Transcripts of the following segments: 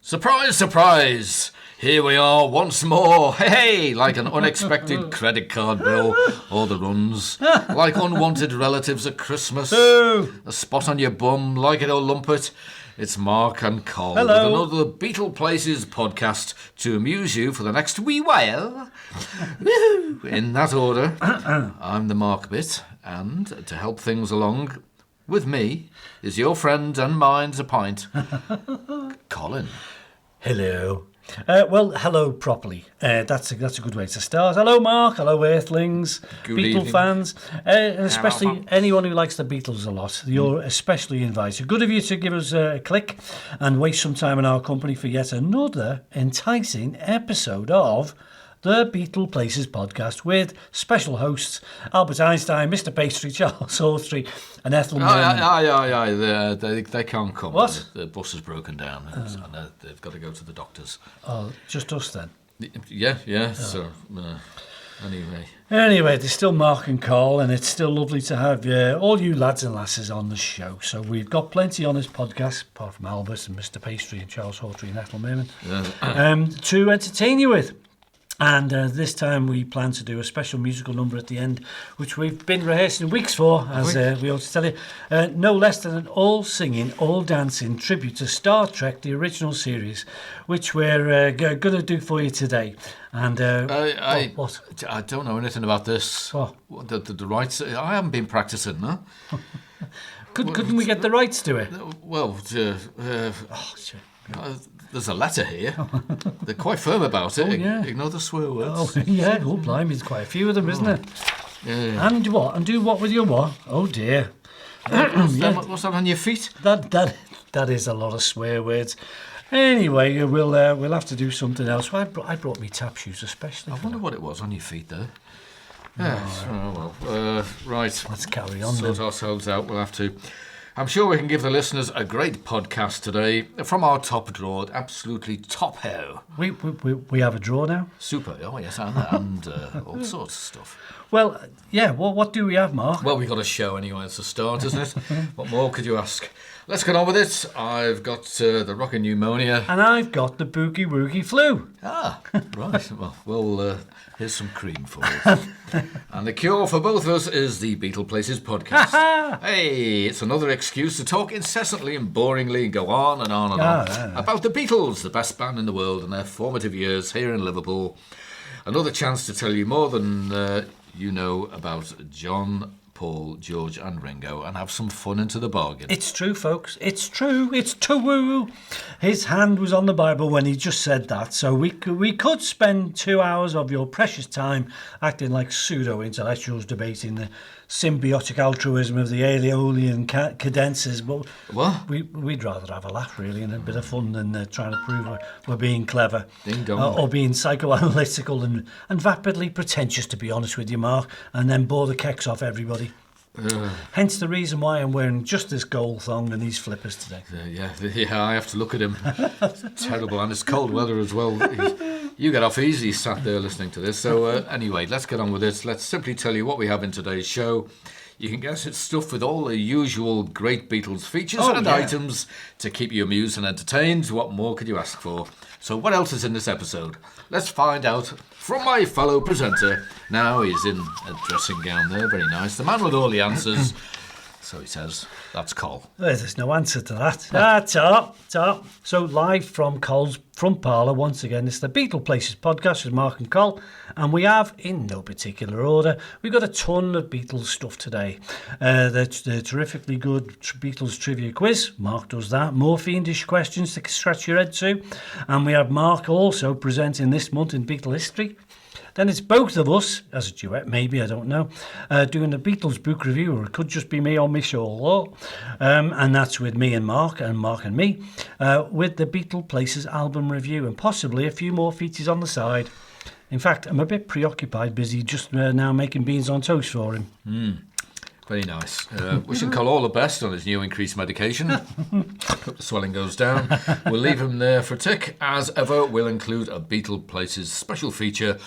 Surprise, surprise! Here we are once more. Hey, like an unexpected credit card bill or the runs. Like unwanted relatives at Christmas. A spot on your bum, like it or lump it. It's Mark and Col with another Beatleplaces podcast to amuse you for the next wee while. In that order, I'm the Mark bit, and to help things along with me is your friend and mine's a pint, Colin. Hello. Well, hello properly. That's a good way to start. Hello, Mark. Hello, Earthlings. Good Beatle evening. fans. And especially anyone who likes the Beatles a lot. You're especially invited. Good of you to give us a click and waste some time in our company for yet another enticing episode of the Beatleplaces Podcast with special hosts Albert Einstein, Mr. Pastry, Charles Hawtrey and Ethel Merman. They can't come. What? The bus is broken down and they've got to go to the doctors. Oh, just us then? Yeah. So, anyway. Anyway, there's still Mark and Col, and it's still lovely to have all you lads and lasses on the show. So we've got plenty on this podcast, apart from Albert and Mr. Pastry and Charles Hawtrey and Ethel Merman, to entertain you with. And this time we plan to do a special musical number at the end, which we've been rehearsing weeks for, as we ought to tell you. No less than an all-singing, all-dancing tribute to Star Trek, the original series, which we're going to do for you today. And what? I don't know anything about this. What? The rights. I haven't been practicing, no? Couldn't we get the rights to it? Well, Sure. there's a letter here. They're quite firm about it. Yeah. Ignore the swear words. Oh, yeah, blimey, there's quite a few of them, isn't it? Yeah. And what? And do what with your what? Oh, dear. What's that on your feet? That is a lot of swear words. Anyway, we'll have to do something else. I brought me tap shoes especially. I wonder what it was on your feet there. Right. Let's carry on Sort then. ourselves out. We'll have to. I'm sure we can give the listeners a great podcast today from our top drawer. Absolutely top ho. We have a draw now. Super. Oh yes, and all sorts of stuff. Well, yeah. What do we have, Mark? Well, we've got a show anyway. It's a start, isn't it? What more could you ask? Let's get on with it. I've got the rockin' pneumonia. And I've got the boogie woogie flu. Ah, right. Well, here's some cream for you. And the cure for both of us is the Beatleplaces Podcast. Hey, it's another excuse to talk incessantly and boringly and go on and on and on about the Beatles, the best band in the world, and their formative years here in Liverpool. Another chance to tell you more than you know about John, Paul, George and Ringo, and have some fun into the bargain. It's true, folks. It's true. It's true. His hand was on the Bible when he just said that. So we could spend 2 hours of your precious time acting like pseudo-intellectuals debating the symbiotic altruism of the Aeolian cadences, but we'd rather have a laugh, really, and a bit of fun than trying to prove we're being clever. Ding dong. Or being psychoanalytical and vapidly pretentious, to be honest with you, Mark, and then bore the kecks off everybody. Hence the reason why I'm wearing just this gold thong and these flippers today. Yeah, I have to look at him. It's terrible, and it's cold weather as well. You get off easy sat there listening to this. So anyway, let's get on with this. Let's simply tell you what we have in today's show. You can guess it's stuff with all the usual great Beatles features items to keep you amused and entertained. What more could you ask for? So what else is in this episode? Let's find out from my fellow presenter. Now he's in a dressing gown there, very nice. The man with all the answers. So he says, that's Col. There's no answer to that. Top. So live from Col's front parlour, once again, it's the Beatleplaces Podcast with Mark and Col. And we have, in no particular order, we've got a ton of Beatles stuff today. The terrifically good Beatles trivia quiz. Mark does that. More fiendish questions to scratch your head to. And we have Mark also presenting this month in Beatle history. Then it's both of us, as a duet, maybe, I don't know, doing the Beatles book review, or it could just be me on my solo. And that's with me and Mark and me, with the Beatleplaces album review, and possibly a few more features on the side. In fact, I'm a bit preoccupied, busy just now making beans on toast for him. Very nice. Wishing Col all the best on his new increased medication. Hope the swelling goes down. We'll leave him there for a tick. As ever, we'll include a Beatleplaces special feature,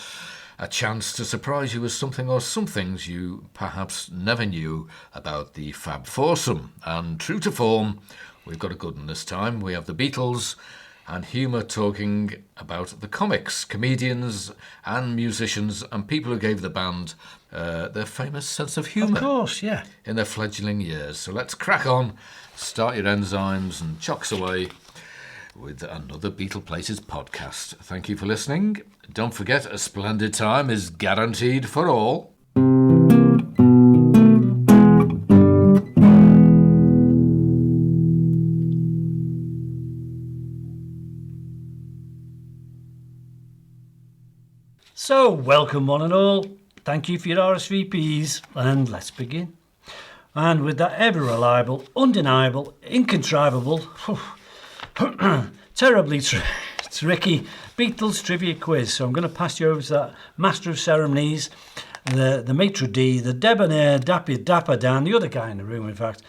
a chance to surprise you with something or some things you perhaps never knew about the Fab Foursome. And true to form, we've got a good one this time. We have the Beatles, and humour, talking about the comics, comedians and musicians and people who gave the band their famous sense of humour. Of course, yeah. In their fledgling years. So let's crack on, start your enzymes and chocks away with another Beatleplaces podcast. Thank you for listening. Don't forget, a splendid time is guaranteed for all. So, welcome one and all. Thank you for your RSVPs, and let's begin. And with that ever-reliable, undeniable, incontrivable, terribly tricky Beatles trivia quiz. So I'm going to pass you over to that master of ceremonies, the maitre d', the debonair, dapper Dan, the other guy in the room, in fact,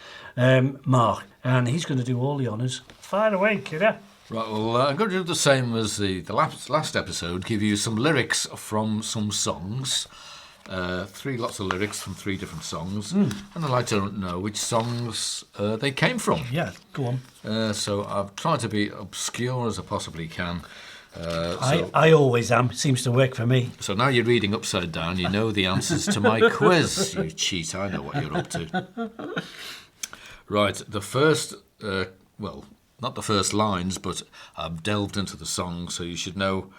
Mark. And he's going to do all the honours. Fire away, kidder. Right, well, I'm going to do the same as the last episode, give you some lyrics from some songs. Three lots of lyrics from three different songs. And I'd like to know which songs they came from. Yeah, go on. So I've tried to be obscure as I possibly can. I always am. It seems to work for me. So now you're reading upside down, you know the answers to my quiz. You cheat, I know what you're up to. Right, the first, not the first lines, but I've delved into the song, so you should know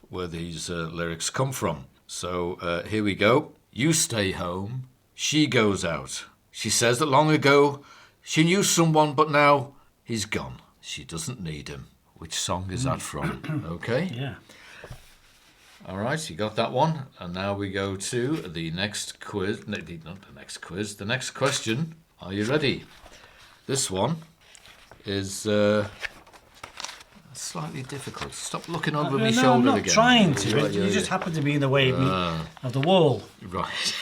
where these lyrics come from. So here we go. You stay home, she goes out. She says that long ago she knew someone, but now he's gone. She doesn't need him. Which song is that from? Okay? Yeah. All right, you got that one. And now we go to the next quiz. Not the next quiz, the next question. Are you ready? This one is slightly difficult. Stop looking over my shoulder I'm not again. trying to. You just happen to be in the way of the wall. Right.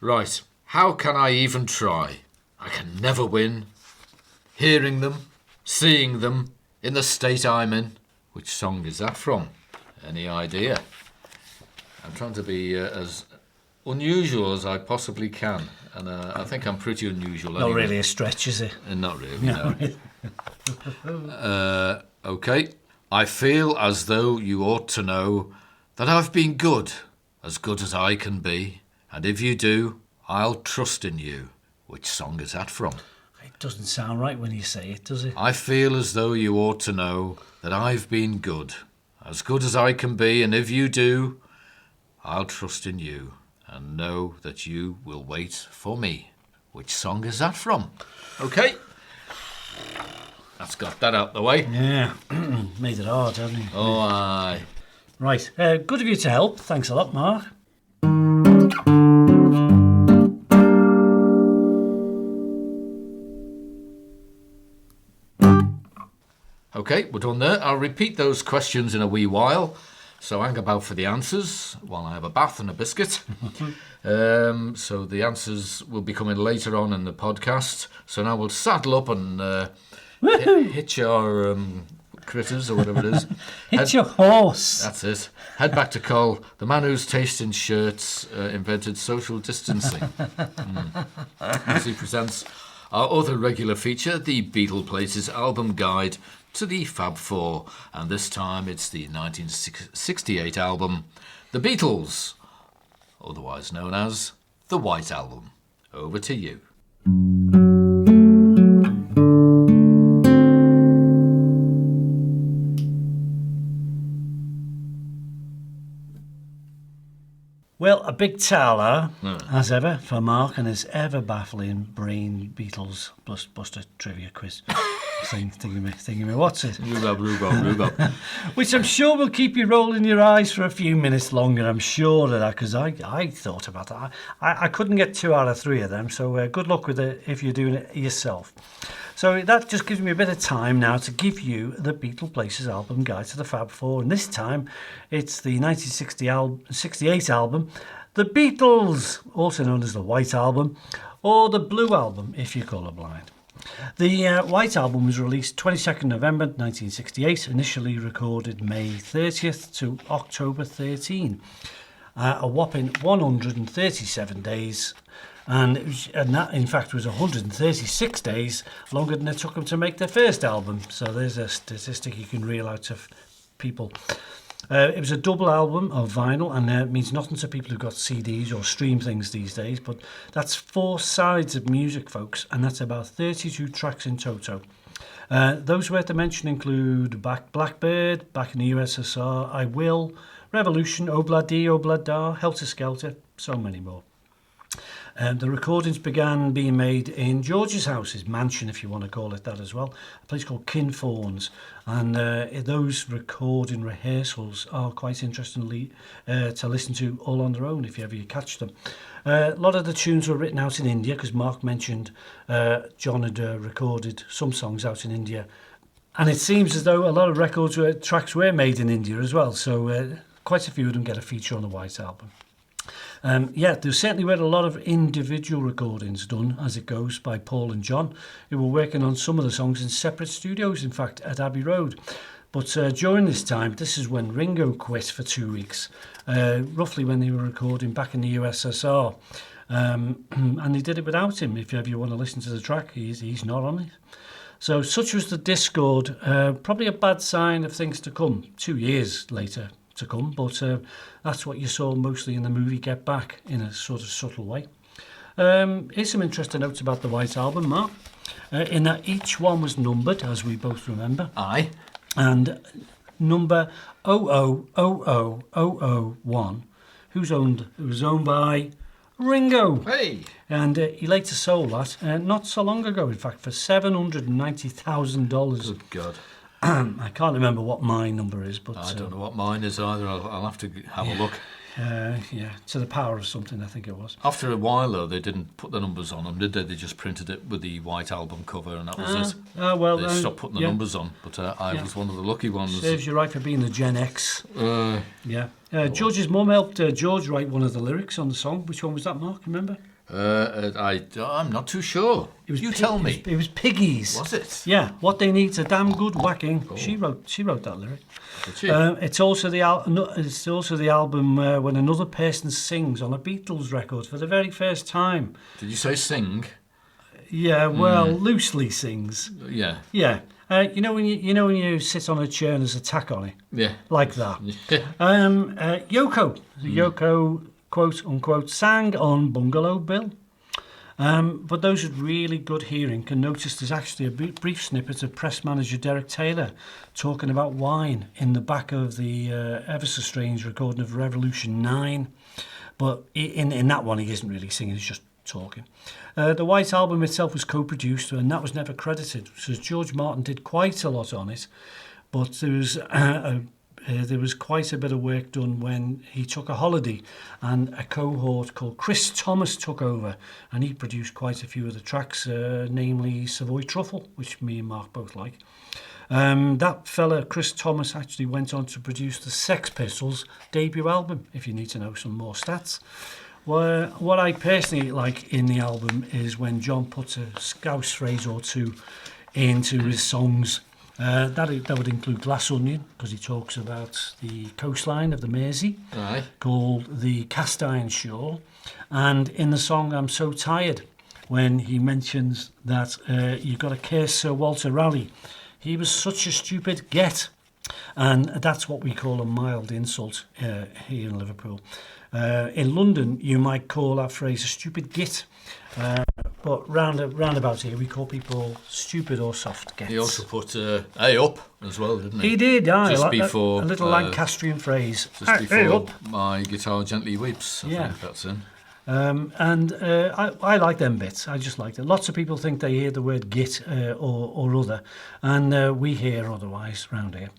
Right. How can I even try? I can never win. Hearing them, seeing them, in the state I'm in. Which song is that from? Any idea? I'm trying to be as unusual as I possibly can. And I think I'm pretty unusual. Not anyway. really a stretch, is it? Not really, no. Okay. I feel as though you ought to know that I've been good as I can be. And if you do, I'll trust in you. Which song is that from? It doesn't sound right when you say it, does it? I feel as though you ought to know that I've been good as I can be. And if you do, I'll trust in you and know that you will wait for me. Which song is that from? Okay. That's got that out the way. Yeah. Made it hard, hasn't it? Oh, aye. Right. Good of you to help. Thanks a lot, Mark. Okay, we're done there. I'll repeat those questions in a wee while. So hang about for the answers while I have a bath and a biscuit. So the answers will be coming later on in the podcast. So now we'll saddle up and hitch our critters or whatever it is. Hitch your horse. That's it. Head back to Col, the man whose taste in shirts invented social distancing. As he presents our other regular feature, the Beatleplaces Album Guide to the Fab Four, and this time it's the 1968 album, The Beatles, otherwise known as The White Album. Over to you. Well, a big towler, as ever, for Mark and his ever-baffling brain Beatles Buster trivia quiz. Thinking me, what's it? Rhubarb. Which I'm sure will keep you rolling your eyes for a few minutes longer. I'm sure of that, because I thought about that. I couldn't get 2 out of 3 of them, so good luck with it if you're doing it yourself. So that just gives me a bit of time now to give you the Beatleplaces Album Guide to the Fab Four. And this time, it's the 1968 album, The Beatles, also known as the White Album, or the Blue Album, if you're colourblind. The White Album was released 22nd November 1968, initially recorded May 30th to October 13. A whopping 137 days And that, in fact, was 136 days longer than it took them to make their first album. So there's a statistic you can reel out to people. It was a double album of vinyl, and it means nothing to people who've got CDs or stream things these days, but that's 4 sides of music, folks, and that's about 32 tracks in toto. Those worth to mention include Blackbird, Back in the USSR, I Will, Revolution, Obladi, Oblada, Helter Skelter, so many more. The recordings began being made in George's house, his mansion, if you want to call it that as well, a place called Kinfauns. And those recording rehearsals are quite interesting to listen to all on their own if you ever catch them. A lot of the tunes were written out in India, because Mark mentioned John had recorded some songs out in India. And it seems as though a lot of tracks were made in India as well, so quite a few of them get a feature on the White Album. There certainly were a lot of individual recordings done, as it goes, by Paul and John, who were working on some of the songs in separate studios, in fact, at Abbey Road. But during this time, this is when Ringo quit for 2 weeks, roughly when they were recording back in the USSR. And they did it without him. If ever you want to listen to the track, he's not on it. So such was the discord, probably a bad sign of things to come, 2 years later to come, but that's what you saw mostly in the movie Get Back, in a sort of subtle way. Here's some interesting notes about the White Album, Mark, in that each one was numbered, as we both remember. Aye. And number 00001, was owned by Ringo. Hey! And he later sold that not so long ago, in fact, for $790,000. Good God. I can't remember what my number is, but I don't know what mine is either. I'll have to have a look. To the power of something, I think it was. After a while, though, they didn't put the numbers on them, did they? They just printed it with the White Album cover, and that was it. They stopped putting the numbers on, but I was one of the lucky ones. Serves you right for being the Gen X. George's mum helped George write one of the lyrics on the song. Which one was that, Mark? Remember? I'm not too sure. Tell me. It was Piggies. Was it? Yeah. What they need's a damn good whacking. Oh. She wrote that lyric. Did she? It's also the album when another person sings on a Beatles record for the very first time. Did you say sing? Yeah. Well, loosely sings. Yeah. Yeah. You know when you sit on a chair and there's a tack on it. Yeah. Like that. Yoko, quote unquote, sang on Bungalow Bill. But those with really good hearing can notice there's actually a brief snippet of press manager Derek Taylor talking about wine in the back of the ever so strange recording of Revolution 9. But in that one, he isn't really singing, he's just talking. The White Album itself was co-produced, and that was never credited. So George Martin did quite a lot on it, but there was quite a bit of work done when he took a holiday, and a cohort called Chris Thomas took over, and he produced quite a few of the tracks, namely Savoy Truffle, which me and Mark both like. That fella, Chris Thomas, actually went on to produce the Sex Pistols' debut album, if you need to know some more stats. What I personally like in the album is when John puts a Scouse phrase or two into his songs. That would include Glass Onion, because he talks about the coastline of the Mersey, called the Cast Iron Shore. And in the song I'm So Tired, when he mentions that you've got to curse Sir Walter Raleigh. He was such a stupid get. And that's what we call a mild insult here in Liverpool. In London, you might call that phrase a stupid git. But round about here, we call people stupid or soft gets. He also put "hey up" as well, didn't he? He did, just before a little Lancastrian phrase. Just before my guitar gently weeps. I think that's in. I like them bits. I just like them. Lots of people think they hear the word git or other, and we hear otherwise round here.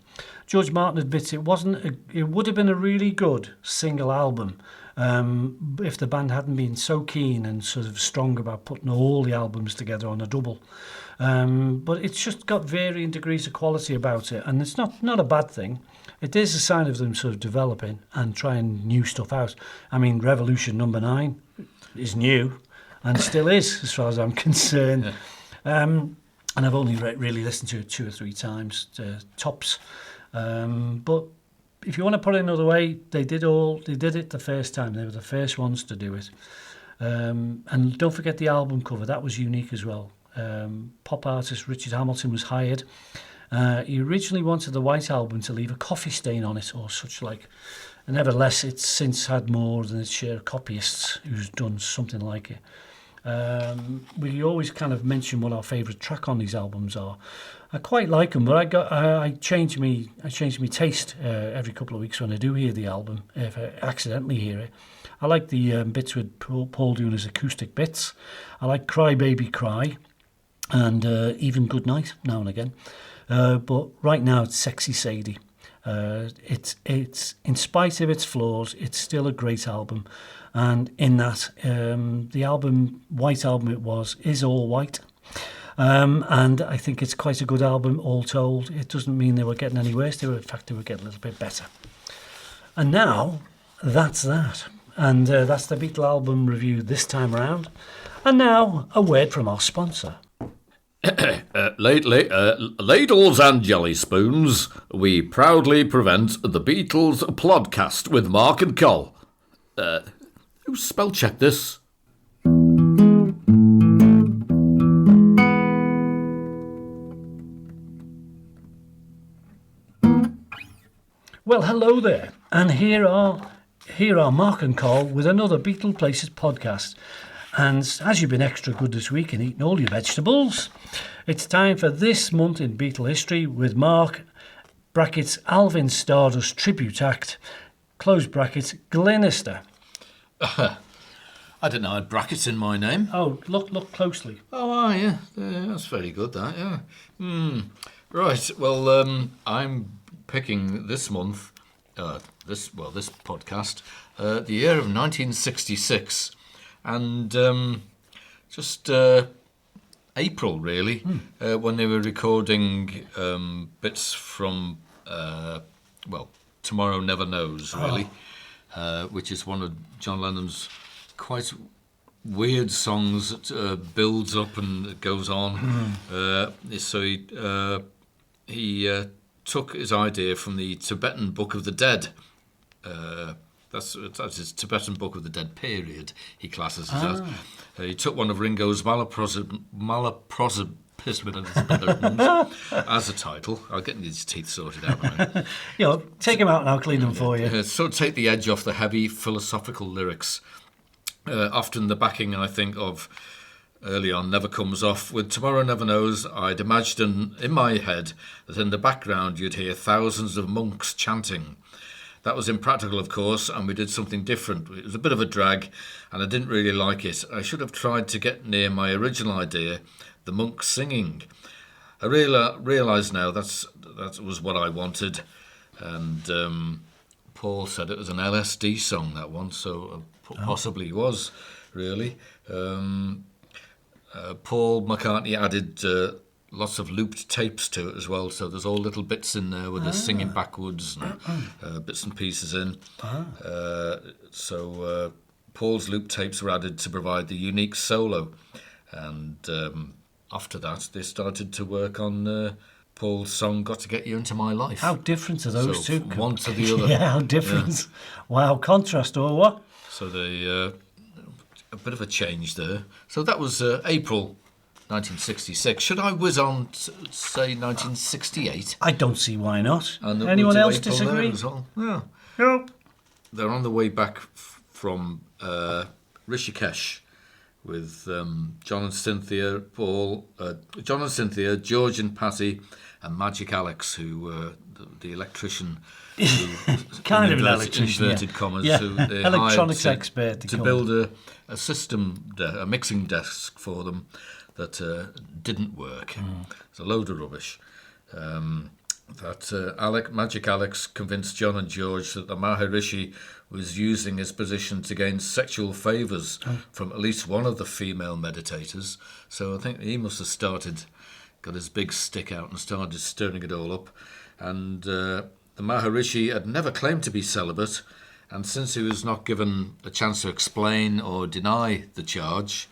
George Martin admits it would have been a really good single album if the band hadn't been so keen and sort of strong about putting all the albums together on a double. But it's just got varying degrees of quality about it, and it's not a bad thing. It is a sign of them sort of developing and trying new stuff out. I mean, Revolution number 9 is new and still is, as far as I'm concerned. And I've only really listened to it 2 or 3 times, tops. But if you want to put it another way, they did it the first time. They were the first ones to do it. And don't forget the album cover, that was unique as well. Pop artist Richard Hamilton was hired. He originally wanted the white album to leave a coffee stain on it or such like. And nevertheless, it's since had more than its share of copyists who's done something like it. We always kind of mention what our favourite track on these albums are. I quite like them, but I change me taste every couple of weeks when I do hear the album, if I accidentally hear it. I like the bits with Paul doing his acoustic bits. I like Cry Baby Cry and even Good Night now and again. But right now it's Sexy Sadie. It's in spite of its flaws, it's still a great album. And in that, the album, White Album is all white. And I think it's quite a good album, all told. It doesn't mean they were getting any worse. In fact, they were getting a little bit better. And now, that's that. And that's the Beatle album review this time around. And now, a word from our sponsor. Lately, ladles and jelly spoons, we proudly present the Beatles Podcast with Mark and Col. Who spell checked this? Well, hello there, and here are Mark and Col with another Beatleplaces podcast. And as you've been extra good this week and eaten all your vegetables, it's time for this month in Beatle history with Mark, brackets Alvin Stardust Tribute Act, close brackets Glenister. I didn't know I had brackets in my name. Oh, look closely. Oh, yeah. That's very good, that, yeah. Right, well, I'm picking this month, this podcast, the year of 1966. And just April, really, when they were recording bits from, Tomorrow Never Knows, really, which is one of John Lennon's quite weird songs that builds up and goes on. So he took his idea from the Tibetan Book of the Dead. That's his Tibetan Book of the Dead period, he classes it as. He took one of Ringo's Malapropisms as a title. I'll get these teeth sorted out now. Take them out and I'll clean them for you. So take the edge off the heavy philosophical lyrics. Often the backing, I think, of early on never comes off. With Tomorrow Never Knows, I'd imagined in my head that in the background you'd hear thousands of monks chanting. That was impractical, of course, and we did something different. It was a bit of a drag, and I didn't really like it. I should have tried to get near my original idea, the monks singing. I realise now that was what I wanted, and Paul said it was an LSD song, that one, so possibly was, really. Paul McCartney added lots of looped tapes to it as well, so there's all little bits in there with the singing backwards and bits and pieces in. So Paul's loop tapes were added to provide the unique solo, and after that they started to work on Paul's song Got to Get You Into My Life. How different are those two? One to the other. Yeah, how different. Yeah. Wow, contrast or what? So they a bit of a change there. So that was April 1966. Should I whiz on to, say, 1968? I don't see why not. Anyone else disagree? Yeah. No. They're on the way back from Rishikesh with John and Cynthia, George and Patty, and Magic Alex, who the electrician, who, kind of an electrician, inverted commas, who they electronics hired expert to build a system, a mixing desk for them that didn't work. It's a load of rubbish. Magic Alex convinced John and George that the Maharishi was using his position to gain sexual favours from at least one of the female meditators. So I think he must have got his big stick out and started stirring it all up. And the Maharishi had never claimed to be celibate, and since he was not given a chance to explain or deny the charge,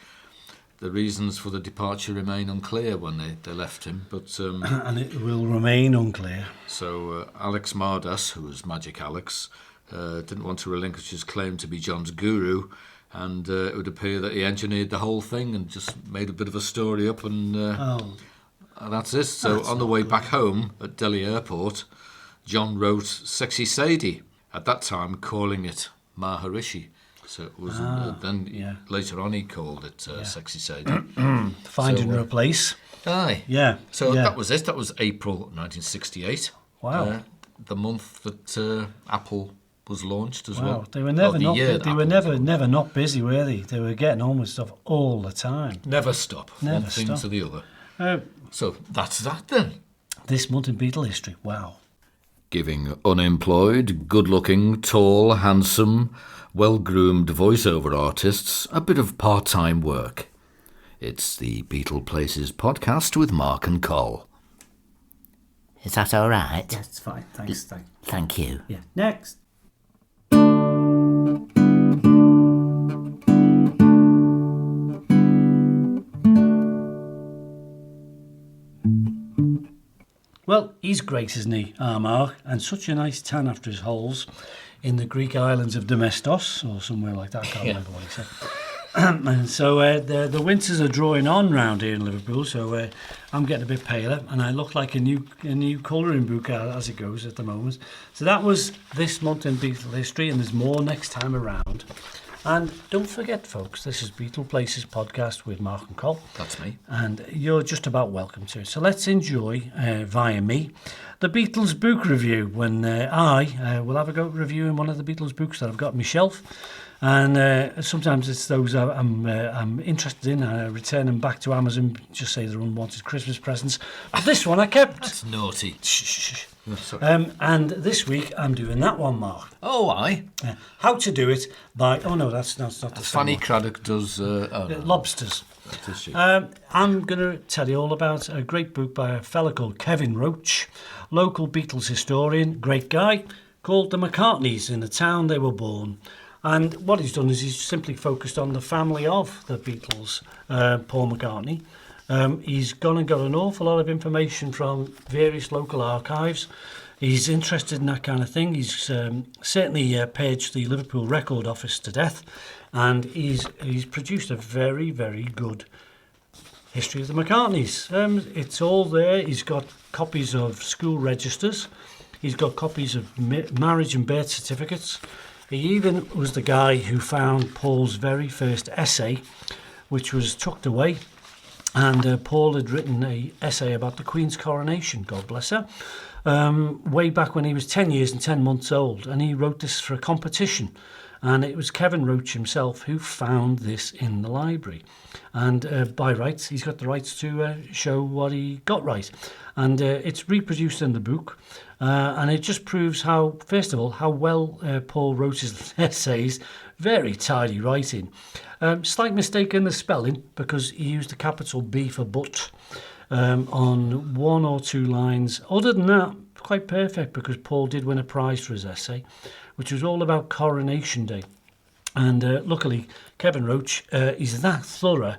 the reasons for the departure remain unclear when they left him. But and it will remain unclear. So Alex Mardas, who was Magic Alex, didn't want to relinquish his claim to be John's guru, and it would appear that he engineered the whole thing and just made a bit of a story up, and that's it. So on the way back home at Delhi Airport, John wrote Sexy Sadie, at that time calling it Maharishi. So it was later on he called it Sexy Sadie. Finding her a place. Aye. Yeah. So that was it. That was April 1968. Wow. The month that Apple was launched as well. They were never never not busy, were they? They were getting on with stuff all the time. Never stop. One thing to the other. So that's that then. This month in Beatle history. Wow. Giving unemployed, good-looking, tall, handsome, well-groomed voiceover artists a bit of part-time work. It's the Beatleplaces Podcast with Mark and Col. Is that all right? Yes, it's fine. Thanks. Thank you. Yeah. Next. Well, he's great, isn't he, our Mark? And such a nice tan after his holes in the Greek islands of Domestos, or somewhere like that. I can't remember what he said. And so the winters are drawing on round here in Liverpool, so I'm getting a bit paler, and I look like a new colouring book as it goes at the moment. So that was this month in Beatle history, and there's more next time around. And don't forget, folks, this is Beatleplaces Podcast with Mark and Col. That's me. And you're just about welcome to it. So let's enjoy, via me, the Beatles book review, when I will have a go at reviewing one of the Beatles books that I've got on my shelf. And sometimes it's those I'm interested in. I return them back to Amazon, just say they're unwanted Christmas presents. But this one I kept. That's naughty. Shh. And this week I'm doing that one, Mark. Oh, aye. How to Do It by... Oh, no, that's not the same Fanny one. Craddock does... Lobsters. That is she. I'm going to tell you all about a great book by a fella called Kevin Roach, local Beatles historian, great guy, called The McCartneys in the town they were born. And what he's done is he's simply focused on the family of the Beatles, Paul McCartney. He's gone and got an awful lot of information from various local archives. He's interested in that kind of thing. He's certainly paged the Liverpool Record Office to death, and he's produced a very, very good history of the McCartneys. It's all there. He's got copies of school registers. He's got copies of marriage and birth certificates. He even was the guy who found Paul's very first essay, which was tucked away. And Paul had written an essay about the Queen's coronation, God bless her, way back when he was 10 years and 10 months old. And he wrote this for a competition. And it was Kevin Roach himself who found this in the library. And by rights, he's got the rights to show what he got right. And it's reproduced in the book. And it just proves how, first of all, how well Paul wrote his essays. Very tidy writing. Slight mistake in the spelling, because he used the capital B for but on one or two lines. Other than that, quite perfect, because Paul did win a prize for his essay, which was all about Coronation Day. And luckily, Kevin Roach is that thorough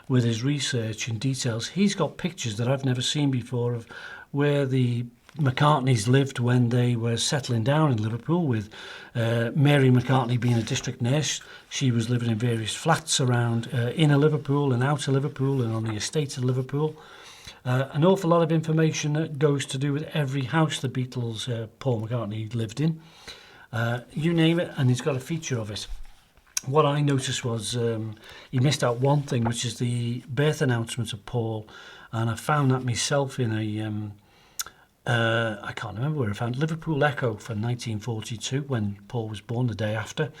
with his research and details. He's got pictures that I've never seen before of where the McCartneys lived when they were settling down in Liverpool, with Mary McCartney being a district nurse. She was living in various flats around inner Liverpool and outer Liverpool and on the estate of Liverpool. An awful lot of information that goes to do with every house the Beatles, Paul McCartney, lived in. You name it, and he's got a feature of it. What I noticed was he missed out one thing, which is the birth announcement of Paul. And I found that myself in a... I can't remember where I found Liverpool Echo for 1942, when Paul was born, the day after.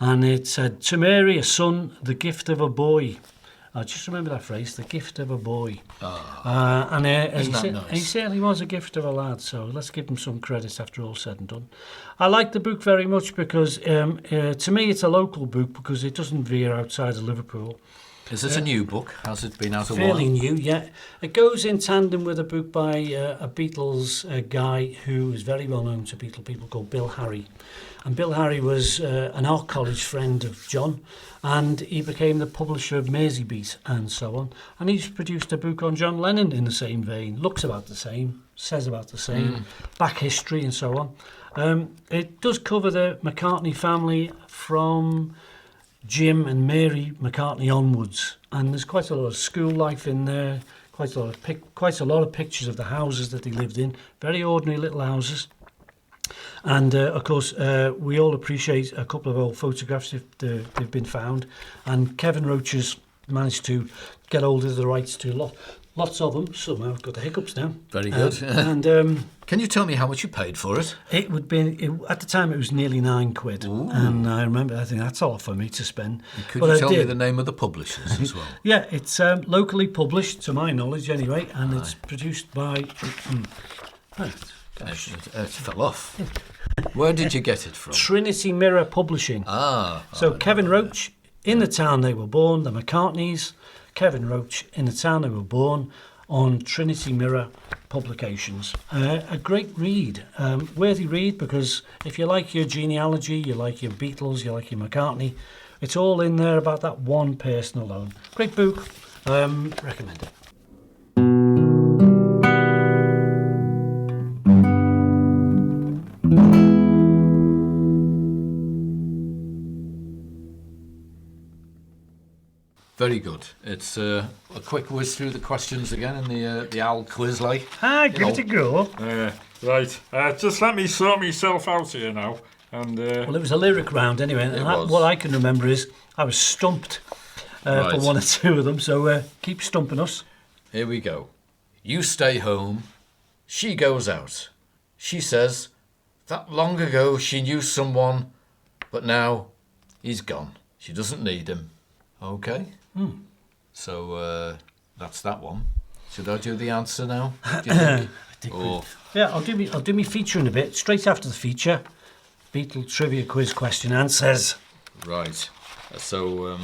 And it said, "To Mary, a son, the gift of a boy." I just remember that phrase, the gift of a boy. And he certainly was a gift of a lad, so let's give him some credit after all said and done. I like the book very much because, to me, it's a local book because it doesn't veer outside of Liverpool. Is it a new book? Has it been out a while? Fairly new, yeah. It goes in tandem with a book by a Beatles guy who is very well known to Beatle people, called Bill Harry. And Bill Harry was an art college friend of John, and he became the publisher of Merseybeat and so on. And he's produced a book on John Lennon in the same vein. Looks about the same, says about the same, back history and so on. It does cover the McCartney family from Jim and Mary McCartney onwards, and there's quite a lot of school life in there. Quite a lot of pictures of the houses that they lived in. Very ordinary little houses. And of course, we all appreciate a couple of old photographs if they've been found. And Kevin Roach has managed to get hold of the rights to lots of them. Somehow I've got the hiccups now. Very good. And can you tell me how much you paid for it? it would be at the time it was nearly £9. Ooh. And I remember I think that's a lot for me to spend. Could you tell me the name of the publishers as well? Yeah, it's locally published to my knowledge anyway, and it's produced by. It fell off. Where did you get it from? Trinity Mirror Publishing. So Kevin Roach, in the town they were born, the McCartneys. Kevin Roach, in the town they were born, on Trinity Mirror Publications. A great read, worthy read, because if you like your genealogy, you like your Beatles, you like your McCartney, it's all in there about that one person alone. Great book, recommend it. Very good. It's a quick whiz through the questions again in the owl quiz, like. Give it a go. Right. Just let me sort myself out here now. And Well, it was a lyric round anyway, and what I can remember is I was stumped for one or two of them, so keep stumping us. Here we go. You stay home. She goes out. She says that long ago she knew someone, but now he's gone. She doesn't need him. Okay. So that's that one. Should I do the answer now? Do you think? Yeah, I'll do me feature in a bit. Straight after the feature, Beatle trivia quiz question answers. Right. So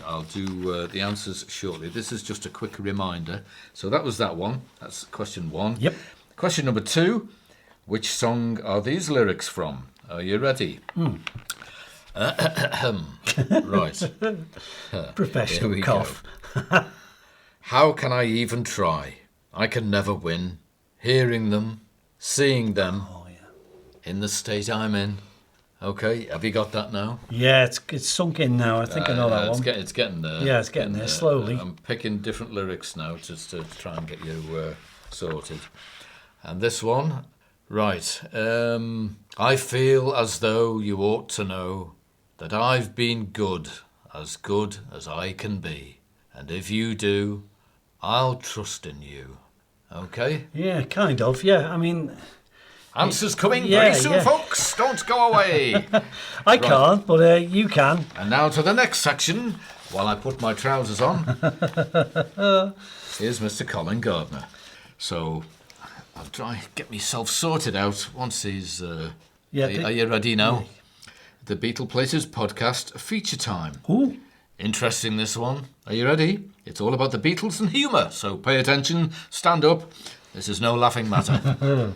I'll do the answers shortly. This is just a quick reminder. So that was that one. That's question one. Yep. Question number two. Which song are these lyrics from? Are you ready? Right. Professional cough. How can I even try? I can never win. Hearing them, seeing them, in the state I'm in. Okay, have you got that now? Yeah, it's sunk in now. I think I know that one. It's getting there. Yeah, it's getting there slowly. I'm picking different lyrics now just to try and get you sorted. And this one, right. I feel as though you ought to know that I've been good as I can be. And if you do, I'll trust in you. Okay? Yeah, kind of. Yeah, I mean... Answers coming very soon, folks. Don't go away. I can't, but you can. And now to the next section, while I put my trousers on. Here's Mr. Colin Gardner. So I'll try and get myself sorted out once he's... are you ready now? The Beatleplaces Podcast feature time. Ooh. Interesting, this one. Are you ready? It's all about the Beatles and humour, so pay attention, stand up. This is no laughing matter.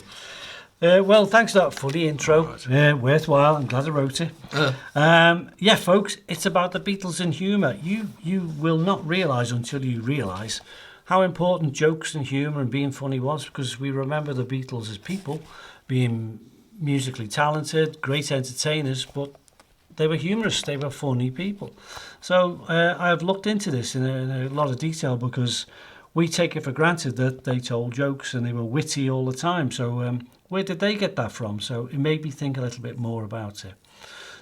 Well, thanks for that funny intro. Right. Worthwhile. I'm glad I wrote it. Yeah, folks, it's about the Beatles and humour. You will not realise until you realise how important jokes and humour and being funny was, because we remember the Beatles as people, being musically talented, great entertainers, but they were humorous, they were funny people. So I've looked into this in a lot of detail, because we take it for granted that they told jokes and they were witty all the time. So where did they get that from? So it made me think a little bit more about it.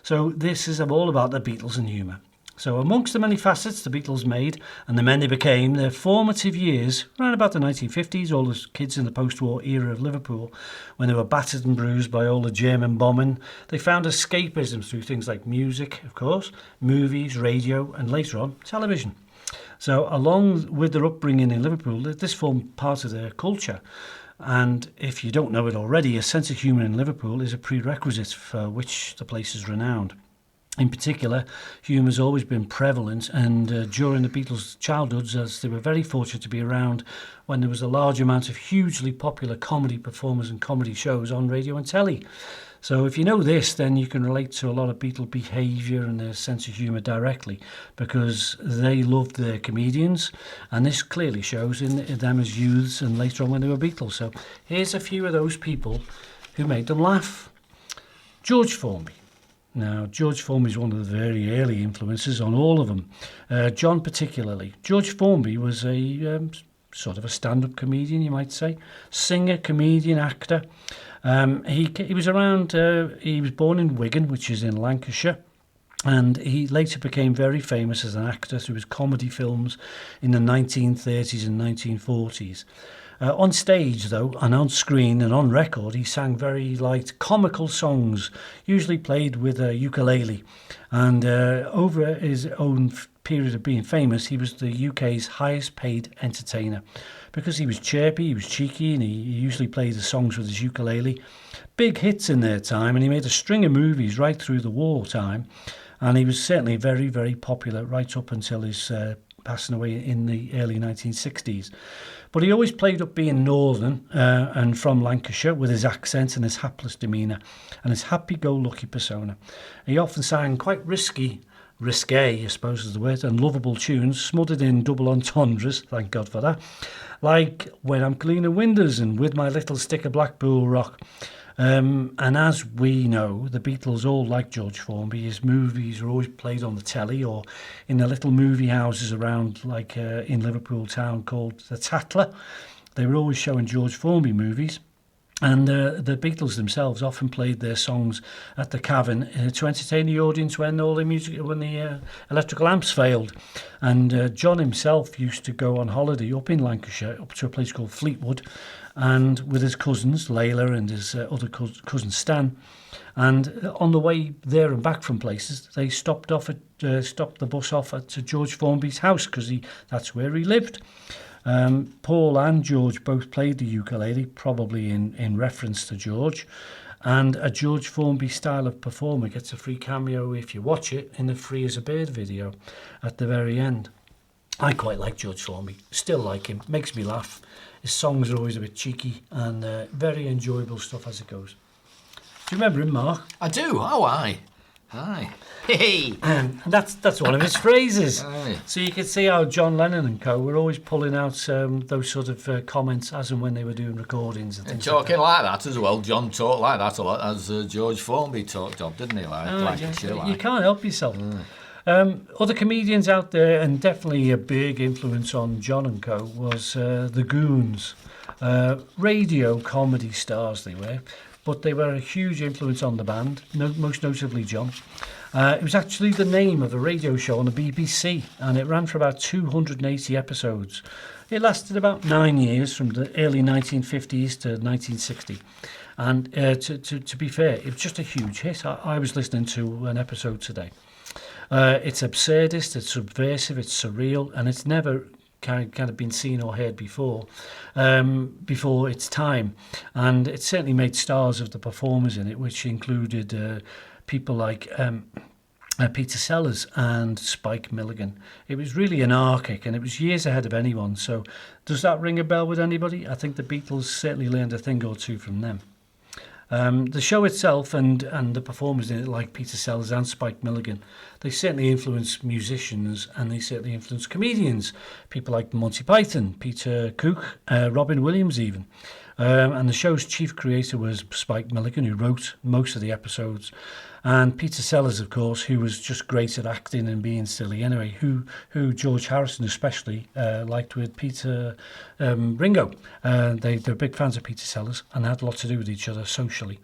So this is all about the Beatles and humour. So amongst the many facets the Beatles made and the men they became, their formative years, around about the 1950s, all the kids in the post-war era of Liverpool, when they were battered and bruised by all the German bombing, they found escapism through things like music, of course, movies, radio, and later on, television. So along with their upbringing in Liverpool, this formed part of their culture. And if you don't know it already, a sense of humour in Liverpool is a prerequisite for which the place is renowned. In particular, humour has always been prevalent, and during the Beatles' childhoods, as they were very fortunate to be around when there was a large amount of hugely popular comedy performers and comedy shows on radio and telly. So if you know this, then you can relate to a lot of Beatle behaviour and their sense of humour directly, because they loved their comedians, and this clearly shows in them as youths and later on when they were Beatles. So here's a few of those people who made them laugh. George Formby, Now, George Formby is one of the very early influences on all of them. John particularly. George Formby was a sort of a stand-up comedian, you might say. Singer, comedian, actor. He was around, he was born in Wigan, which is in Lancashire. And he later became very famous as an actor through his comedy films in the 1930s and 1940s. On stage, though, and on screen and on record, he sang very light, comical songs, usually played with a ukulele. And over his own period of being famous, he was the UK's highest paid entertainer. Because he was chirpy, he was cheeky, and he usually played the songs with his ukulele. Big hits in their time, and he made a string of movies right through the war time. And he was certainly very, very popular right up until his passing away in the early 1960s. But he always played up being northern and from Lancashire with his accent and his hapless demeanour and his happy-go-lucky persona. He often sang quite risque, I suppose is the word, and lovable tunes smothered in double entendres, thank God for that, like When I'm Cleaning Windows and With My Little Stick of Blackpool Rock. And as we know, the Beatles all like George Formby. His movies are always played on the telly or in the little movie houses around, like in Liverpool town called the Tatler. They were always showing George Formby movies. And the Beatles themselves often played their songs at the Cavern to entertain the audience when the electrical lamps failed. And John himself used to go on holiday up in Lancashire, up to a place called Fleetwood, and with his cousins, Layla and his other cousin Stan. And on the way there and back from places, they stopped the bus off at George Formby's house because that's where he lived. Paul and George both played the ukulele, probably in reference to George. And a George Formby style of performer gets a free cameo if you watch it in the Free as a Bird video at the very end. I quite like George Formby, still like him, makes me laugh. His songs are always a bit cheeky and very enjoyable stuff as it goes. Do you remember him, Mark? I do. Oh, aye. Hey. And that's one of his phrases. Aye. So you can see how John Lennon and co were always pulling out those sort of comments as and when they were doing recordings and things Talking like that as well. John talked like that a lot, as George Formby talked of, didn't he? You can't help yourself. Other comedians out there, and definitely a big influence on John and co, was the Goons. Radio comedy stars they were, but they were a huge influence on the band, most notably John. It was actually the name of a radio show on the BBC, and it ran for about 280 episodes. It lasted about 9 years, from the early 1950s to 1960. And to be fair, it was just a huge hit. I was listening to an episode today. It's absurdist, it's subversive, it's surreal, and it's never kind of been seen or heard before its time. And it certainly made stars of the performers in it, which included people like Peter Sellers and Spike Milligan. It was really anarchic, and it was years ahead of anyone. So does that ring a bell with anybody? I think the Beatles certainly learned a thing or two from them. The show itself and the performers in it, like Peter Sellers and Spike Milligan, they certainly influenced musicians, and they certainly influenced comedians. People like Monty Python, Peter Cook, Robin Williams even. And the show's chief creator was Spike Milligan, who wrote most of the episodes. And Peter Sellers, of course, who was just great at acting and being silly anyway, who George Harrison especially liked with Peter Ringo. They're big fans of Peter Sellers and had a lot to do with each other socially.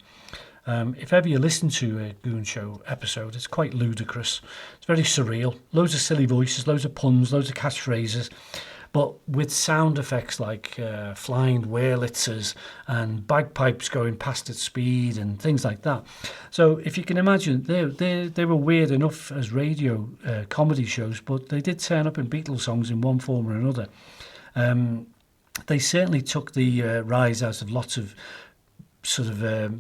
If ever you listen to a Goon Show episode, it's quite ludicrous. It's very surreal. Loads of silly voices, loads of puns, loads of catchphrases, but with sound effects like flying Wurlitzers and bagpipes going past its speed and things like that. So if you can imagine, they were weird enough as radio comedy shows, but they did turn up in Beatles songs in one form or another. They certainly took the rise out of lots of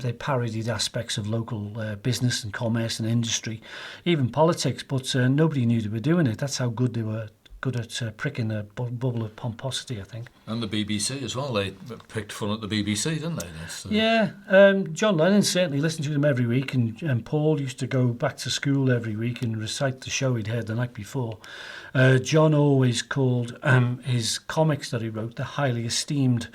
they parodied aspects of local business and commerce and industry, even politics, but nobody knew they were doing it. That's how good they were. Good at pricking the bubble of pomposity, I think. And the BBC as well. They picked fun at the BBC, didn't they? Yeah, John Lennon certainly listened to them every week, and Paul used to go back to school every week and recite the show he'd heard the night before. John always called his comics that he wrote the highly esteemed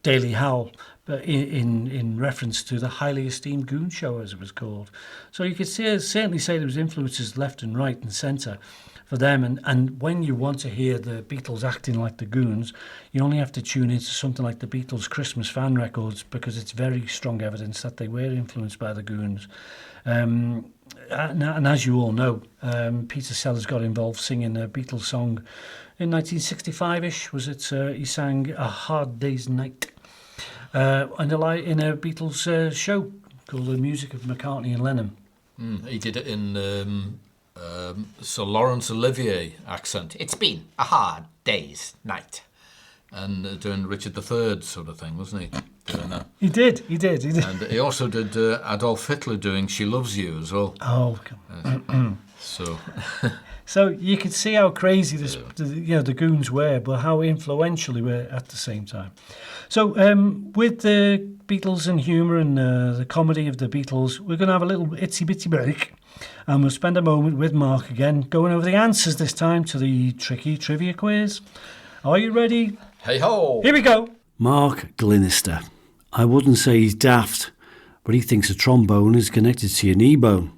Daily Howl, but in reference to the highly esteemed Goon Show, as it was called. So you could certainly say there was influences left and right and centre for them. And when you want to hear the Beatles acting like the Goons, you only have to tune into something like the Beatles' Christmas fan records, because it's very strong evidence that they were influenced by the Goons. And as you all know, Peter Sellers got involved singing a Beatles song in 1965-ish. Was it? He sang A Hard Day's Night in a Beatles show called The Music of McCartney and Lennon. He did it in Sir Laurence Olivier accent. It's been a hard day's night. And doing Richard III sort of thing, wasn't he? Doing that. He did. And he also did Adolf Hitler doing She Loves You as well. Oh, So... So you could see how crazy the Goons were, but how influential they were at the same time. So with the Beatles and Humour and the comedy of the Beatles, we're going to have a little itsy-bitsy break, and we'll spend a moment with Mark again, going over the answers this time to the tricky trivia quiz. Are you ready? Hey-ho! Here we go. Mark Glenister. I wouldn't say he's daft, but he thinks a trombone is connected to your knee bone.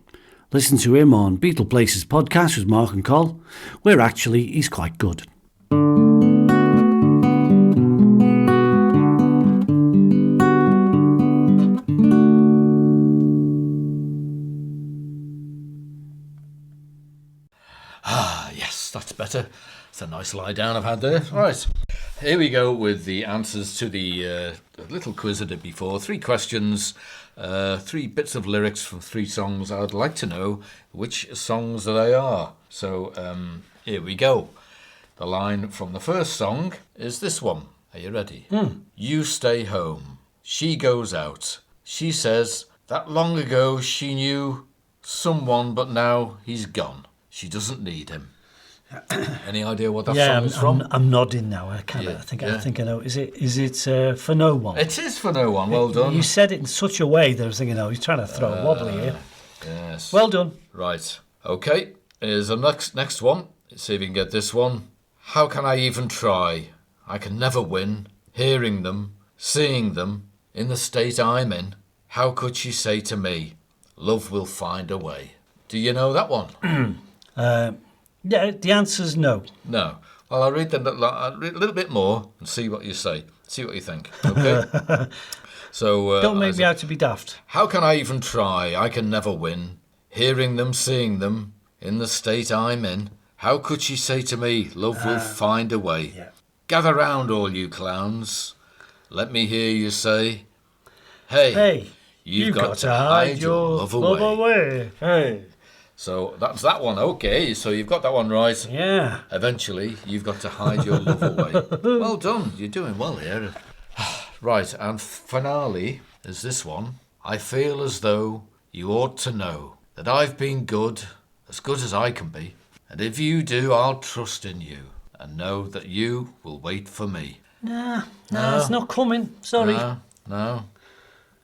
Listen to him on Beatleplaces Podcast with Mark and Col, where actually he's quite good. Yes, that's better. It's a nice lie down I've had there. Right, here we go with the answers to the little quiz I did before. 3 questions, 3 bits of lyrics from 3 songs. I'd like to know which songs they are. So here we go. The line from the first song is this one. Are you ready? You stay home. She goes out. She says that long ago she knew someone, but now he's gone. She doesn't need him. Any idea what that song is from? I'm nodding now. I think I know. Is it For No One? It is For No One. Well done. You said it in such a way that I was thinking, he's trying to throw a wobbly here. Yes. Well done. Right. Okay. Here's the next one. Let's see if we can get this one. How can I even try? I can never win. Hearing them, seeing them, in the state I'm in. How could she say to me, love will find a way? Do you know that one? Yeah, the answer's no. No. Well, I'll read a little bit more and see what you say. See what you think. Okay? So Don't make me out to be daft. How can I even try? I can never win. Hearing them, seeing them, in the state I'm in. How could she say to me, love will find a way? Yeah. Gather round, all you clowns. Let me hear you say, hey, you've got to hide your love away. Hey. So that's that one. Okay, so you've got that one right. Yeah. Eventually, you've got to hide your love away. Well done. You're doing well here. Right, and finale is this one. I feel as though you ought to know that I've been good as I can be. And if you do, I'll trust in you and know that you will wait for me. No, it's not coming. Sorry. No.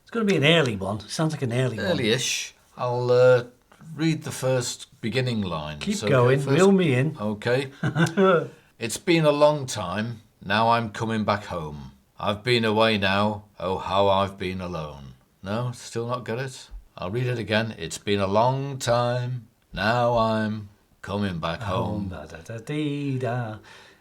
It's going to be an early one. Sounds like an early one. Early-ish. I'll read the first beginning line. Keep going. Reel me in. Okay. It's been a long time. Now I'm coming back home. I've been away now. Oh, how I've been alone. No, still not got it? I'll read it again. It's been a long time. Now I'm coming back home. Da-da-da-dee-da.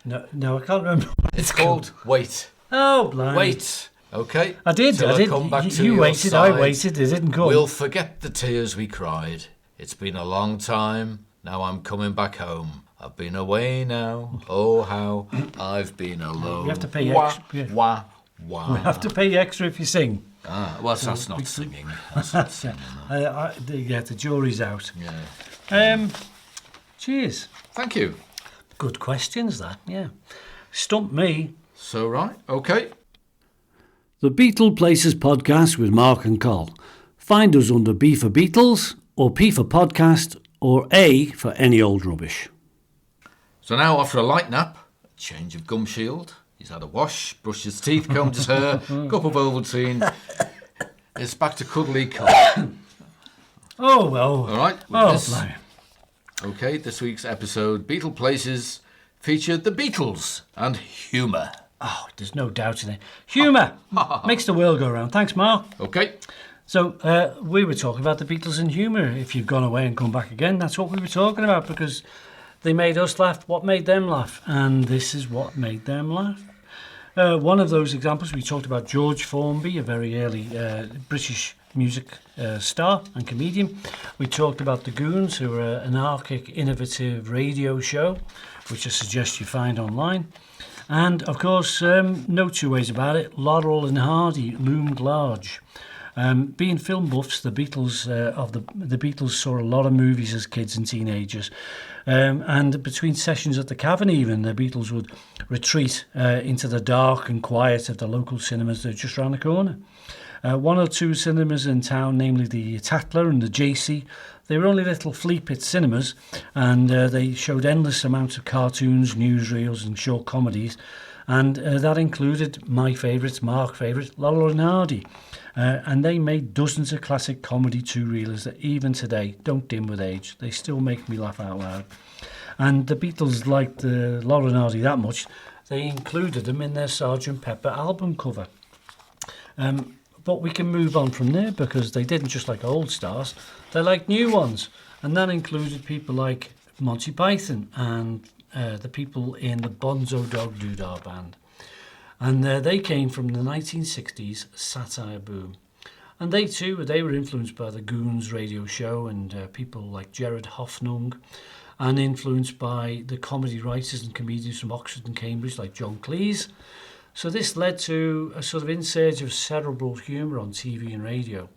No, I can't remember. It's called Wait. Oh, blind. Wait. Okay. I did. Come back to you your waited. side. I waited. It didn't come. We'll forget the tears we cried. It's been a long time. Now I'm coming back home. I've been away now. Oh, how I've been alone. You have to pay extra. Wah. We have to pay extra if you sing. Well, that's not singing. That's not singing. The jury's out. Yeah. Cheers. Thank you. Good questions, that. Yeah. Stumped me. So, right. Okay. The Beatleplaces Podcast with Mark and Col. Find us under B for Beatles, or P for Podcast, or A for any old rubbish. So now, after a light nap, a change of gum shield, he's had a wash, brushed his teeth, combed his hair, cup of Ovaltine, it's back to cuddly Col. Oh, well. All right. Blimey. Okay, this week's episode, Beatleplaces, featured the Beatles and Humour. Oh, there's no doubt in it. Humour makes the world go round. Thanks, Mark. Okay. So we were talking about the Beatles and humour. If you've gone away and come back again, that's what we were talking about, because they made us laugh. What made them laugh? And this is what made them laugh. One of those examples, we talked about George Formby, a very early British music star and comedian. We talked about the Goons, who are an anarchic, innovative radio show, which I suggest you find online. And, of course, no two ways about it, Laurel and Hardy loomed large. Being film buffs, the Beatles the Beatles saw a lot of movies as kids and teenagers, and between sessions at the Cavern, even the Beatles would retreat into the dark and quiet of the local cinemas that are just round the corner. One or two cinemas in town, namely the Tatler and the JC, they were only little flea-pit cinemas, and they showed endless amounts of cartoons, newsreels and short comedies, and that included my favourites, Mark's favourite, Laurel and Hardy. And they made dozens of classic comedy two-reelers that even today don't dim with age. They still make me laugh out loud. And the Beatles liked Laurel and Hardy that much, they included them in their Sgt. Pepper album cover. But we can move on from there, because they didn't just like old stars, they liked new ones. And that included people like Monty Python and the people in the Bonzo Dog Doodah Band. And they came from the 1960s satire boom. And they were influenced by the Goons radio show and people like Gerard Hoffnung, and influenced by the comedy writers and comedians from Oxford and Cambridge like John Cleese. So this led to a sort of insurge of cerebral humour on TV and radio.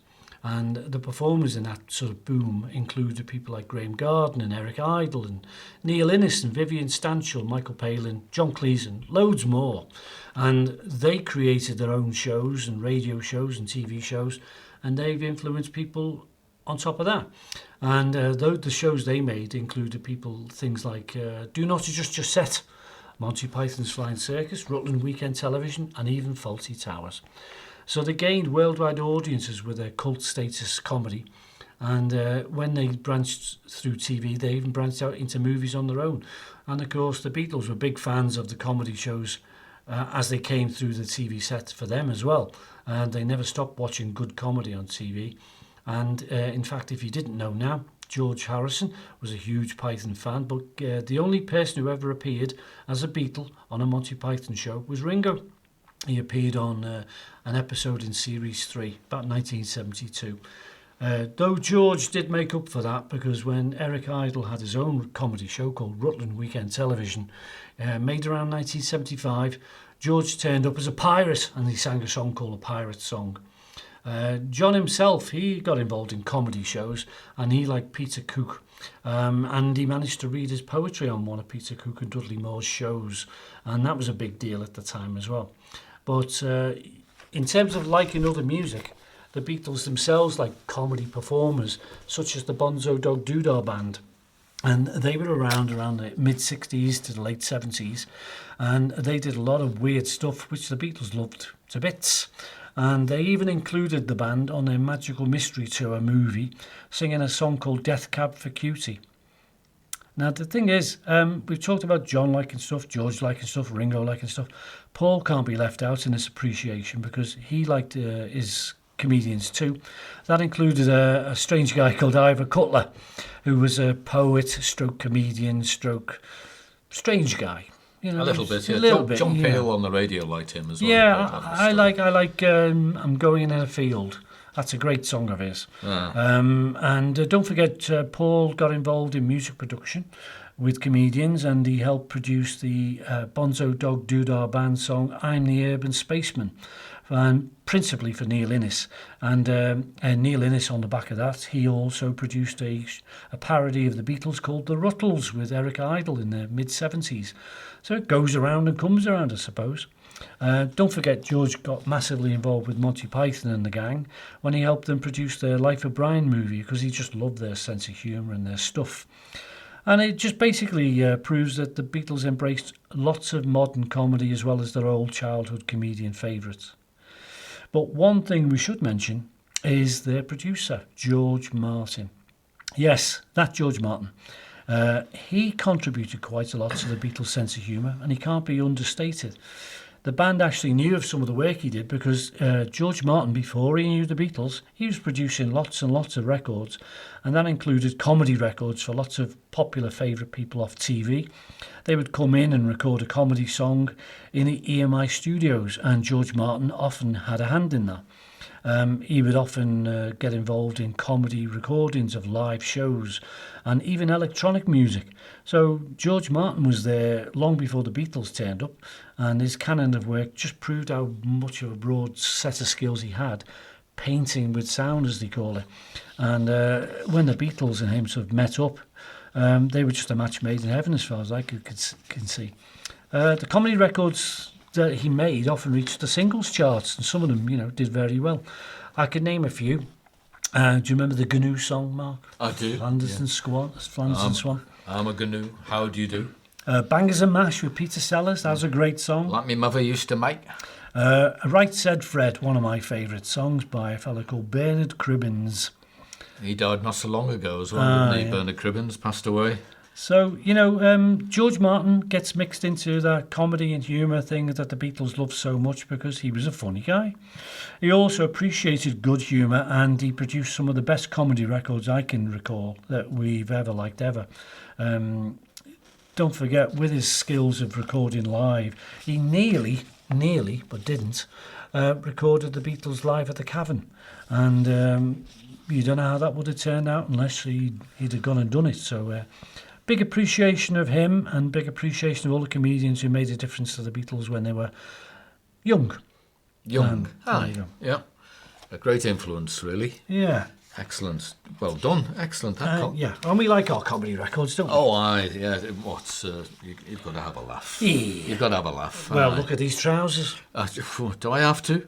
And the performers in that sort of boom included people like Graham Garden and Eric Idle and Neil Innes and Vivian Stanshall, Michael Palin, John Cleese and loads more. And they created their own shows and radio shows and TV shows, and they've influenced people on top of that. And the shows they made included things like Do Not Adjust Your Set, Monty Python's Flying Circus, Rutland Weekend Television, and even Fawlty Towers. So they gained worldwide audiences with their cult status comedy. And when they branched through TV, they even branched out into movies on their own. And of course, the Beatles were big fans of the comedy shows as they came through the TV set for them as well. And they never stopped watching good comedy on TV. And in fact, if you didn't know now, George Harrison was a huge Python fan, but the only person who ever appeared as a Beatle on a Monty Python show was Ringo. He appeared on an episode in Series 3, about 1972. Though George did make up for that, because when Eric Idle had his own comedy show called Rutland Weekend Television, made around 1975, George turned up as a pirate and he sang a song called A Pirate Song. John himself, he got involved in comedy shows, and he liked Peter Cook, and he managed to read his poetry on one of Peter Cook and Dudley Moore's shows, and that was a big deal at the time as well. But in terms of liking other music, the Beatles themselves liked comedy performers such as the Bonzo Dog Doodah Band, and they were around the mid-60s to the late 70s, and they did a lot of weird stuff which the Beatles loved to bits. And they even included the band on their Magical Mystery Tour movie, singing a song called Death Cab for Cutie. Now, the thing is, we've talked about John liking stuff, George liking stuff, Ringo liking stuff. Paul can't be left out in this appreciation, because he liked his comedians too. That included a strange guy called Ivor Cutler, who was a poet, stroke comedian, stroke strange guy. You know, a little bit, yeah. John Peel on the radio liked him as well. Yeah, I like I'm Going in a Field. That's a great song of his. And don't forget, Paul got involved in music production with comedians, and he helped produce the Bonzo Dog Doodah Band song I'm the Urban Spaceman, and principally for Neil Innes. And Neil Innes, on the back of that, he also produced a parody of the Beatles called The Ruttles with Eric Idle in the mid-70s. So it goes around and comes around, I suppose. Don't forget, George got massively involved with Monty Python and the gang when he helped them produce their Life of Brian movie, because he just loved their sense of humour and their stuff. And it just basically proves that the Beatles embraced lots of modern comedy as well as their old childhood comedian favourites. But one thing we should mention is their producer, George Martin. Yes, that George Martin. He contributed quite a lot to the Beatles' sense of humour, and he can't be understated. The band actually knew of some of the work he did because George Martin, before he knew the Beatles, he was producing lots and lots of records, and that included comedy records for lots of popular favourite people off TV. They would come in and record a comedy song in the EMI studios, and George Martin often had a hand in that. He would often get involved in comedy recordings of live shows and even electronic music. So George Martin was there long before the Beatles turned up, and his canon of work just proved how much of a broad set of skills he had, painting with sound, as they call it. And when the Beatles and him sort of met up, they were just a match made in heaven, as far as I can see. The comedy records that he made often reached the singles charts, and some of them, did very well. I could name a few. Do you remember the GNU song, Mark? I do. Flanders and Swan. I'm a GNU. How do you do? Bangers and Mash with Peter Sellers. That was a great song. Like me mother used to make. Right Said Fred, one of my favourite songs by a fellow called Bernard Cribbins. He died not so long ago as well, didn't he? Yeah. Bernard Cribbins passed away. So, George Martin gets mixed into that comedy and humour thing that the Beatles loved so much because he was a funny guy. He also appreciated good humour, and he produced some of the best comedy records I can recall that we've ever liked ever. Don't forget, with his skills of recording live, he nearly, but didn't, recorded the Beatles live at the Cavern. And you don't know how that would have turned out unless he'd have gone and done it. So big appreciation of him, and big appreciation of all the comedians who made a difference to the Beatles when they were young. Yeah. A great influence, really. Yeah. Excellent. Well done. Excellent. Yeah, and we like our comedy records, don't we? Oh, yeah. You've got to have a laugh. Yeah. You've got to have a laugh. Well, look at these trousers. Do I have to?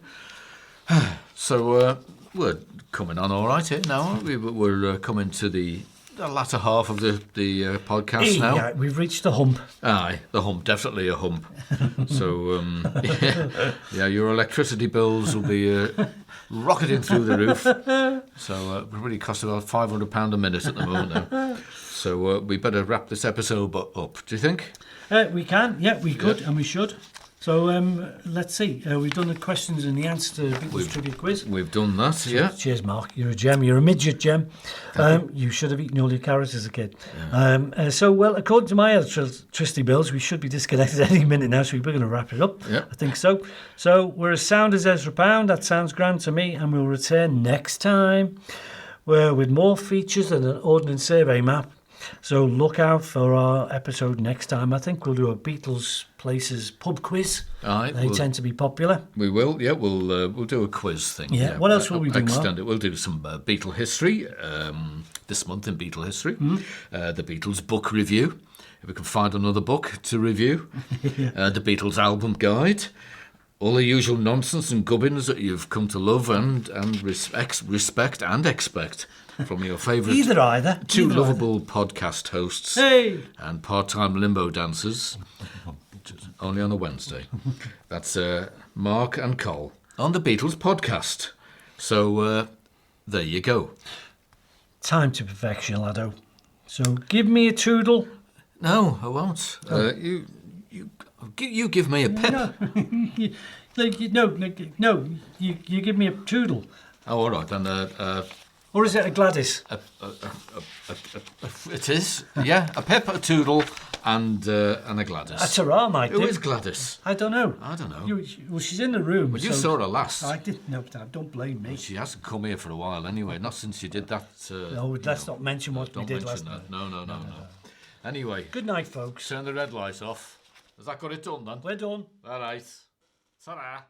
So we're coming on all right here now, aren't we? We're coming to the latter half of the podcast now. Yeah, we've reached the hump. Aye, the hump, definitely a hump. So, yeah, your electricity bills will be rocketing through the roof. So, it really costs about £500 a minute at the moment now. So, we better wrap this episode up, do you think? We can, yeah, we could, and we should. So, let's see. We've done the questions and the answer to the Beatles Trivia Quiz. We've done that, yeah. Cheers, Mark. You're a gem. You're a midget gem. You should have eaten all your carrots as a kid. Yeah. Well, according to my electricity bills, we should be disconnected any minute now, so we're going to wrap it up. Yeah. I think so. So, we're as sound as Ezra Pound. That sounds grand to me, and we'll return next time with more features and an Ordnance Survey map. So look out for our episode next time. I think we'll do a Beatleplaces pub quiz. Aye, they tend to be popular. We will, yeah. We'll do a quiz thing. Yeah. What else will we do, Mark? We'll do some Beatle history this month in Beatle history. The Beatles book review. If we can find another book to review. The Beatles album guide. All the usual nonsense and gubbins that you've come to love and respect and expect from your favourite two lovable podcast hosts and part-time limbo dancers, only on a Wednesday. That's Mark and Col on the Beatles Podcast. So there you go. Time to perfection, laddo. So give me a toodle. No, I won't. You give me a pip. No, you give me a toodle. Oh, all right, then. Or is it a Gladys? It is, yeah. A pip, a toodle, and a Gladys. That's her arm, I think. Who is Gladys? I don't know. Well, she's in the room. Well, you saw her last. I didn't know that. Don't blame me. Well, she hasn't come here for a while anyway. Not since you did that. No, let's not mention what we did last night. No. Anyway. Good night, folks. Turn the red light off. Has that got it done then? We're done. All right. Ta-ra.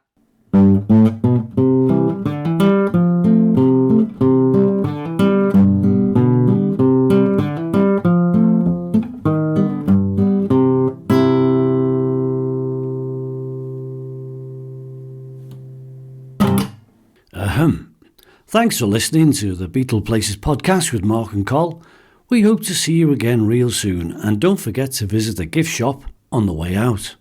Thanks for listening to the Beatleplaces Podcast with Mark and Col. We hope to see you again real soon, and don't forget to visit the gift shop on the way out.